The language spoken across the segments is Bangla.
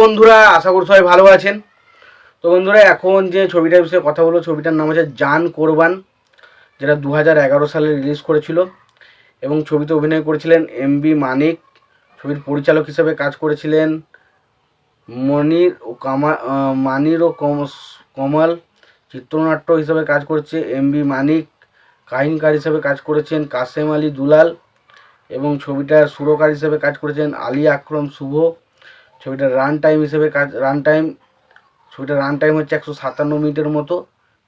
বন্ধুরা, আশা করি সবাই ভালো আছেন। তো বন্ধুরা, এখন যে ছবিটার বিষয়ে কথা বলবো, ছবিটার নাম হচ্ছে জান কোরবান, যেটা 2011 সালে রিলিজ করেছিল এবং ছবিতে অভিনয় করেছিলেন এমবি মানিক। ছবির পরিচালক হিসেবে কাজ করেছিলেন মানির ও কমাল। চিত্রনাট্য হিসেবে কাজ করেছে এমবি মানিক। কাহিনীকার হিসেবে কাজ করেছেন কাসেম আলী দুলাল এবং ছবিটার সুরকার হিসেবে কাজ করেছেন আলী আকরম শুভ। ছবিটার রান টাইম হচ্ছে 157 মিনিটের মতো।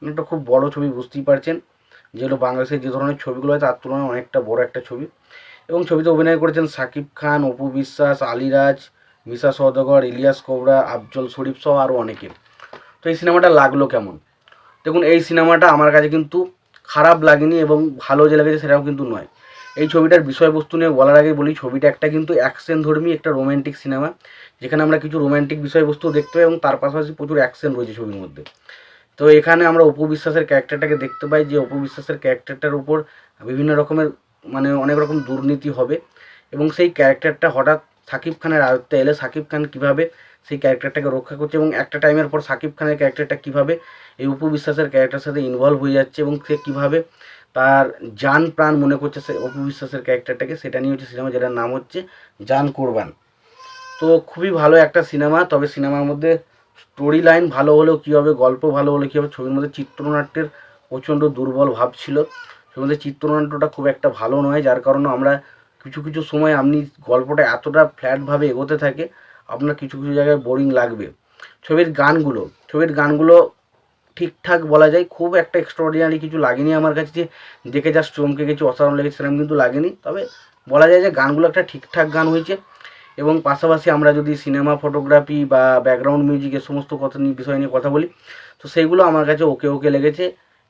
একটা খুব বড় ছবি, বুঝতেই পারছেন, যেগুলো বাংলাদেশের যে ধরনের ছবিগুলো হয় তার তুলনায় অনেকটা বড় একটা ছবি। এবং ছবিতে অভিনয় করেছেন সাকিব খান, অপু বিশ্বাস, আলিরাজ, মিশা সওদাগর, ইলিয়াস কোবরা, আফজল শরীফ সহ আরও অনেকে। তো এই সিনেমাটা লাগলো কেমন? দেখুন, এই সিনেমাটা আমার কাছে কিন্তু খারাপ লাগেনি এবং ভালো যে লেগেছে সেটাও কিন্তু নয়। এই ছবিটার বিষয়বস্তু নিয়ে বলার আগে বলি, ছবিটা একটা কিন্তু অ্যাকশন ধর্মী একটা রোম্যান্টিক সিনেমা, যেখানে আমরা কিছু রোম্যান্টিক বিষয়বস্তু দেখতে পাই এবং তার পাশাপাশি প্রচুর অ্যাকশন রয়েছে ছবির মধ্যে। তো এখানে আমরা অপু বিশ্বাসের ক্যারেক্টারটাকে দেখতে পাই, যে অপু বিশ্বাসের ক্যারেক্টারটার উপর বিভিন্ন রকমের অনেক রকম দুর্নীতি হবে এবং সেই ক্যারেক্টারটা হঠাৎ সাকিব খানের আয়ত্তে এলে সাকিব খান কীভাবে সেই ক্যারেক্টারটাকে রক্ষা করছে এবং একটা টাইমের পর সাকিব খানের ক্যারেক্টারটা কীভাবে এই অপু বিশ্বাসের ক্যারেক্টারের সাথে ইনভলভ হয়ে যাচ্ছে এবং সে কীভাবে তার জান প্রাণ মনে করছে সে অপু বিশ্বাসের ক্যারেক্টারটাকে, সেটা নিয়ে হচ্ছে সিনেমা, যেটার নাম হচ্ছে জান কোরবান। তো খুবই ভালো একটা সিনেমা। তবে সিনেমার মধ্যে স্টোরি লাইন ভালো হলেও কী হবে, গল্প ভালো হলে কী হবে, ছবির মধ্যে চিত্রনাট্যের প্রচণ্ড দুর্বল ভাব ছিল। ছবির মধ্যে চিত্রনাট্যটা খুব একটা ভালো নয়, যার কারণে আমরা কিছু কিছু সময় আপনি গল্পটা এতটা ফ্ল্যাটভাবে এগোতে থাকে, আপনার কিছু কিছু জায়গায় বোরিং লাগবে। ছবির গানগুলো ঠিকঠাক বলা যায়, খুব একটা এক্সট্রাঅর্ডিনারি কিছু লাগেনি আমার কাছে যে দেখে জাস্ট চমকে গেছি, অসাধারণ লেগেছে সেরকম কিন্তু লাগেনি। তবে বলা যায় যে গানগুলো একটা ঠিকঠাক গান হয়েছে। এবং পাশাপাশি আমরা যদি সিনেমা ফটোগ্রাফি বা ব্যাকগ্রাউন্ড মিউজিক এ সমস্ত বিষয় নিয়ে কথা বলি, তো সেইগুলো আমার কাছে ওকে ওকে লেগেছে।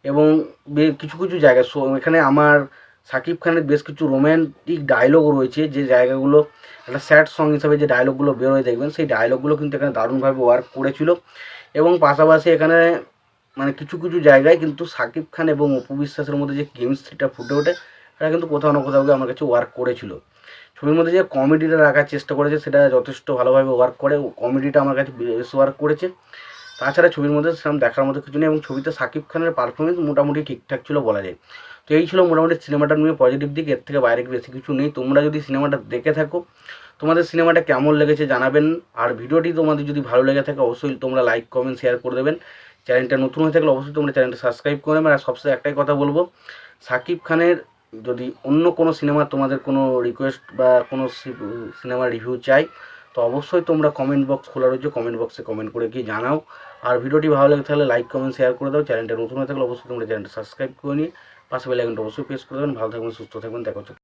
এবং কিছু কিছু জায়গায় এখানে আমার সাকিব খানের বেশ কিছু রোম্যান্টিক ডায়লগ রয়েছে, যে জায়গাগুলো একটা স্যাড সং হিসাবে যে ডায়লগগুলো বেরোয় দেখবেন, সেই ডায়লগগুলো কিন্তু এখানে দারুণভাবে ওয়ার্ক করেছিল। এবং পাশাপাশি এখানে কিছু কিছু জায়গায় কিন্তু সাকিব খান এবং অপু বিশ্বাসের মধ্যে যে কেমিস্ট্রিটা ফুটে ওঠে, সেটা কিন্তু কোথাও না কোথাও গিয়ে আমার কাছে ওয়ার্ক করেছিল। ছবির মধ্যে যে কমেডিটা রাখার চেষ্টা করেছে সেটা যথেষ্ট ভালোভাবে ওয়ার্ক করে, কমেডিটা আমার কাছে বেশ ওয়ার্ক করেছে। তাছাড়া ছবির মধ্যে সেরকম দেখার মতো কিছু নেই এবং ছবিতে সাকিব খানের পারফরমেন্স মোটামুটি ঠিকঠাক ছিল বলা যায়। তো এই ছিল মোটামুটি সিনেমাটা নিয়ে পজিটিভ দিক, এর থেকে বাইরে বেশি কিছু নেই। তোমরা যদি সিনেমাটা দেখে থাকো, তোমাদের সিনেমাটা কেমন লেগেছে জানাবেন। আর ভিডিওটি তোমাদের যদি ভালো লেগে থাকে অবশ্যই তোমরা লাইক কমেন্ট শেয়ার করে দেবেন। চ্যানেলটা নতুন হয়ে থাকলে অবশ্যই তোমরা চ্যানেলটা সাবস্ক্রাইব করে নেবেন। আর সবসময় একটাই কথা বলবো, সাকিব খানের যদি অন্য কোনো সিনেমা তোমাদের কোনো রিকোয়েস্ট বা কোনো সিনেমার রিভিউ চাই, তো অবশ্যই তোমরা কমেন্ট বক্স খোলা রয়েছে, কমেন্ট বক্সে কমেন্ট করে গিয়ে জানাও। আর ভিডিওটি ভালো লেগে থাকলে লাইক কমেন্ট শেয়ার করে দাও। চ্যানেলটা নতুন হয়ে থাকলে অবশ্যই তোমরা চ্যানেলটা সাবস্ক্রাইব করে নিয়ে পাশে বেল আইকনটা অবশ্যই প্রেস করে দেবেন। ভালো থাকবেন, সুস্থ থাকবেন, দেখা হচ্ছে।